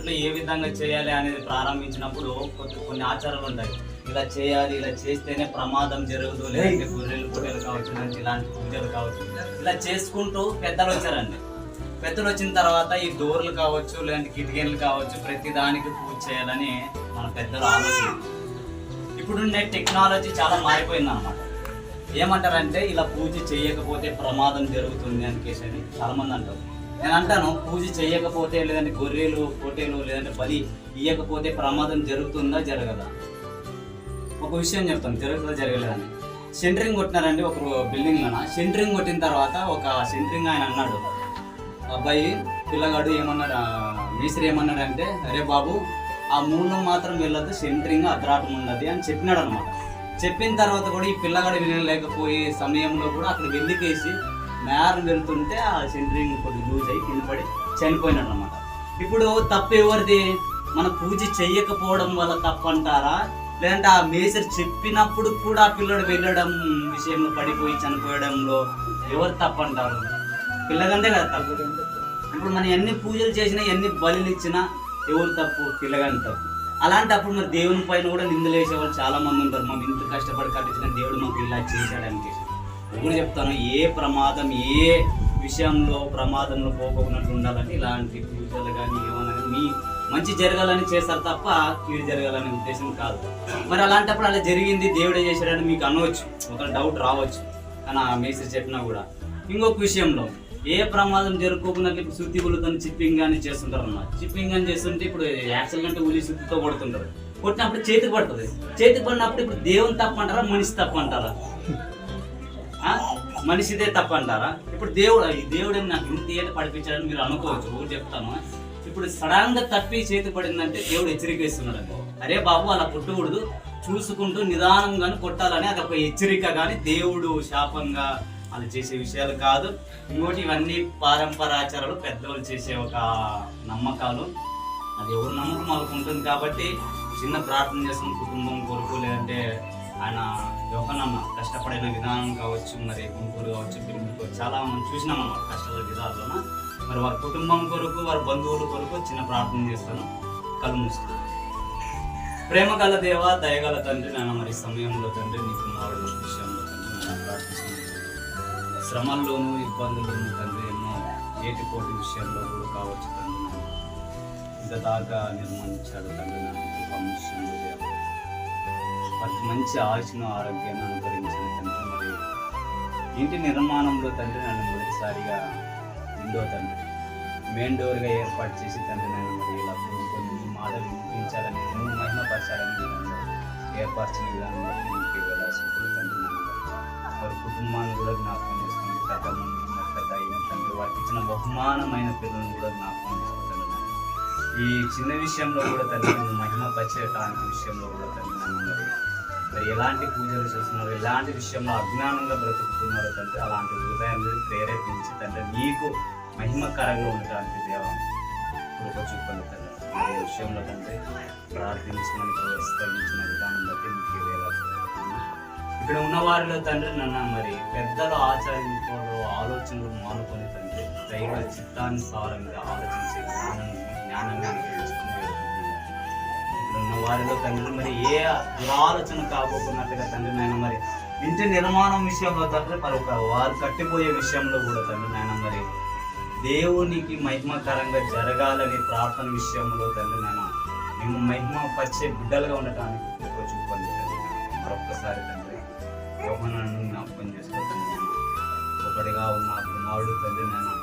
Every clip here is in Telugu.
మొదట్లో ఏ విధంగా చేయాలి అనేది ప్రారంభించినప్పుడు కొన్ని ఆచారాలు ఉంటాయి. ఇలా చేయాలి, ఇలా చేస్తేనే ప్రమాదం జరగదు, లేదంటే గొర్రెలు పొట్టెలు కావచ్చు, ఇలాంటి పూజలు కావచ్చు, ఇలా చేసుకుంటూ పెద్దలు వచ్చారండి. పెద్దలు వచ్చిన తర్వాత ఈ డోర్లు కావచ్చు, లేదంటే కిటికీలు కావచ్చు, ప్రతి దానికి పూజ చేయాలని మన పెద్దలు ఆలోచన. ఇప్పుడున్న టెక్నాలజీ చాలా మారిపోయింది అన్నమాట. ఏమంటారంటే ఇలా పూజ చేయకపోతే ప్రమాదం జరుగుతుంది అని చాలా మంది అంటారు. నేను అంటాను, పూజ చేయకపోతే లేదంటే గొర్రెలు పొట్టేలు లేదంటే బలి ఇయ్యకపోతే ప్రమాదం జరుగుతుందా జరగదా? ఒక విషయం చెప్తాను, జరుగుతుందా జరగలేదని. సెంటరింగ్ కొట్టినారండి ఒక బిల్డింగ్లోన. సెంటరింగ్ కొట్టిన తర్వాత ఒక సెంటరింగ్ ఆయన అన్నాడు, అబ్బాయి పిల్లగాడు ఏమన్నాడు, మేస్త్రి ఏమన్నాడంటే, అరే బాబు ఆ మూలం మాత్రం వెళ్ళదు, సెంటరింగ్ అద్రాటం ఉన్నది అని చెప్పినాడు అనమాట. చెప్పిన తర్వాత కూడా ఈ పిల్లగాడు వినలేకపోయే సమయంలో కూడా అక్కడ వెళ్ళికేసి మేర వెళ్తుంటే ఆ సెంటరింగ్ కొద్దిగా లూజ్ అయ్యి కింద పడి చనిపోయినాడు అనమాట. ఇప్పుడు తప్పు ఎవరిది? మన పూజ చెయ్యకపోవడం వల్ల తప్పు అంటారా, లేదంటే ఆ మేస్త్రి చెప్పినప్పుడు కూడా ఆ పిల్లడు వెళ్ళడం విషయంలో పడిపోయి చనిపోయడంలో ఎవరు తప్పు అంటారు? పిల్లగంటే కదా తప్పు. ఇప్పుడు మనం ఎన్ని పూజలు చేసినా, ఎన్ని బలులు ఇచ్చినా ఎవరు తప్పు? పిల్లగాని తప్పు. అలాంటప్పుడు మరి దేవుని పైన కూడా నిందలేసే వాళ్ళు చాలా మంది ఉంటారు. మనం ఇంత కష్టపడి కట్టించిన దేవుడు మాకు ఇలా చేశాడని. ఇప్పుడు చెప్తాను, ఏ ప్రమాదం, ఏ విషయంలో ప్రమాదంలో పోకపోయినట్టు ఉండాలని ఇలాంటి పూజలు కానీ ఏమన్నా మీ మంచి జరగాలని చేస్తారు తప్ప కీడు జరగాలనే ఉద్దేశం కాదు. మరి అలాంటప్పుడు అలా జరిగింది, దేవుడే చేశాడని మీకు అనవచ్చు, ఒక డౌట్ రావచ్చు. కానీ ఆ మేస్త్రి చెప్పినా కూడా. ఇంకొక విషయంలో ఏ ప్రమాదం జరుపుకోకున్నట్లు ఇప్పుడు సుత్తి గుళ్ళతో చిప్పింగ్ కానీ చేస్తుంటారు అన్నమాట. చిప్పింగ్ కానీ చేస్తుంటే ఇప్పుడు యాక్సిడెంట్ అంటే ఉలి సుత్తితో కొడుతుంటారు. కొట్టినప్పుడు చేతికి పడుతుంది. చేతికి పడినప్పుడు ఇప్పుడు దేవుని తప్పు అంటారా, మనిషి తప్పు అంటారా? మనిషిదే తప్పు అంటారా? ఇప్పుడు దేవుడు నాకు ఇంత ఏట పడిపించాడని మీరు అనుకోవచ్చు. ఊరు చెప్తాను, ఇప్పుడు సడన్ గా తప్పి చేతి పడిందంటే దేవుడు హెచ్చరిక ఇస్తున్నాడు. అరే బాబు అలా కొట్టకూడదు, చూసుకుంటూ నిదానంగానే కొట్టాలని అది ఒక హెచ్చరిక. కానీ దేవుడు శాపంగా అలా చేసే విషయాలు కాదు. ఇంకోటి ఇవన్నీ పారంపరాచారాలు, పెద్దవాళ్ళు చేసే ఒక నమ్మకాలు. అది ఎవరు నమ్మకం వాళ్ళకు ఉంటుంది. కాబట్టి చిన్న ప్రార్థన చేస్తున్న కుటుంబం కొరకు, లేదంటే ఆయన యోగనమ్మ కష్టపడే విధానం కావచ్చు, మరి గుంటూరు కావచ్చు, పిల్లలు చాలా మనం చూసినామన్నమాట కష్టపడే విధానంలో. మరి వారి కుటుంబం కొరకు, వారి బంధువుల కొరకు చిన్న ప్రార్థన చేస్తాను. కళ్ళు మూస్తాను. ప్రేమ గల దేవ, దయగల తండ్రి, నాన్న మరి సమయంలో తండ్రి నీ కుమారుడు విషయంలో తండ్రి నేను ప్రార్థిస్తున్నాను. శ్రమల్లోనూ ఇబ్బందుల్లోనూ తండ్రి ఎన్నో ఏటిపోటీ విషయంలో కూడా కావచ్చు తండ్రి ఇంత దాకా నిర్మాణించాడు తండ్రి. నన్ను విషయంలో దేవ వారికి మంచి ఆయుష్ను, ఆరోగ్యాన్ని అనుగ్రహించిన తండ్రి. మరి ఇంటి నిర్మాణంలో తండ్రి నన్ను మొదటిసారిగా విండో తండ్రి మెయిన్ డోర్గా ఏర్పాటు చేసి తండ్రి నేను మరి ఇలా కొన్ని మాటలు వినిపించాలని, ఎన్నో మహిమపరచాలని విధంగా ఏర్పరిచిన విధానం బట్టి మీకు వేలాసుకుని తండ్రి నన్ను వారి కుటుంబాన్ని కూడా జ్ఞాపకం చేసుకుని పెద్ద అయిన తండ్రి వారికి ఇచ్చిన బహుమానమైన పిల్లలను కూడా జ్ఞాపకం చేసుకుంటాను. ఈ చిన్న విషయంలో కూడా తండ్రి మహిమపరచడానికి విషయంలో కూడా తండ్రి నన్ను మరి ఎలాంటి పూజలు చేస్తున్నారు, ఎలాంటి విషయంలో అజ్ఞానంగా బ్రతుకుతున్నారు తండ్రి, అలాంటి హృదయాన్ని ప్రేరేపించి తండ్రి నీకు మహిమకరంగా ఉండటానికి దేవా కృప చూపండి తండ్రి. ఈ విషయంలో తండ్రి ప్రార్థించిన విస్తరించిన విధానం బట్టి మీకు వేలాడుతున్నాను. ఇక్కడ ఉన్న వారిలో తండ్రి నన్ను మరి పెద్దలు ఆచరించుకోవడం ఆలోచనలు మానుకొని తండ్రి దైవ చిత్తానుసారంగా ఆలోచించే జ్ఞానాన్ని అనుగ్రహించుకుని ఉన్న వారిలో తండ్రి మరి ఏ దురాలోచన కాబోకున్నట్టుగా తండ్రి నేను మరి ఇంటి నిర్మాణం విషయంలో తండ్రి మరి వారు కట్టిపోయే విషయంలో కూడా తండ్రి నేను మరి దేవునికి మహిమకరంగా జరగాలని ప్రార్థన విషయంలో తండ్రి నేను మేము మహిమపరిచే బిడ్డలుగా ఉండటానికి కృప చూపండి తండ్రి. మరొక్కసారి తండ్రి యోహనాను జ్ఞాపకం చేసుకోండి. ఒకటిగా ఉన్న కుమారుడు తండ్రి నేను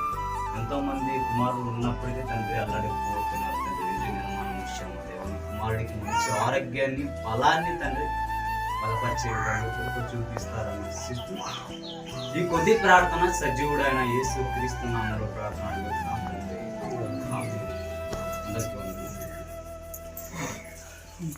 ఎంతోమంది కుమారులు ఉన్నప్పటికీ తండ్రి అల్లాడిపోతున్నారు తండ్రి. ఇంటి నిర్మాణం విషయంలో దేవుని కుమారుడికి మంచి ఆరోగ్యాన్ని, బలాన్ని తండ్రి బలపరిచే విధంగా కృప చూపిస్తారని శిస్తూ ఈ కొద్ది ప్రార్థన సజీవుడైన యేసు క్రీస్తు నామములో ప్రార్థన అడుగుతున్నాం.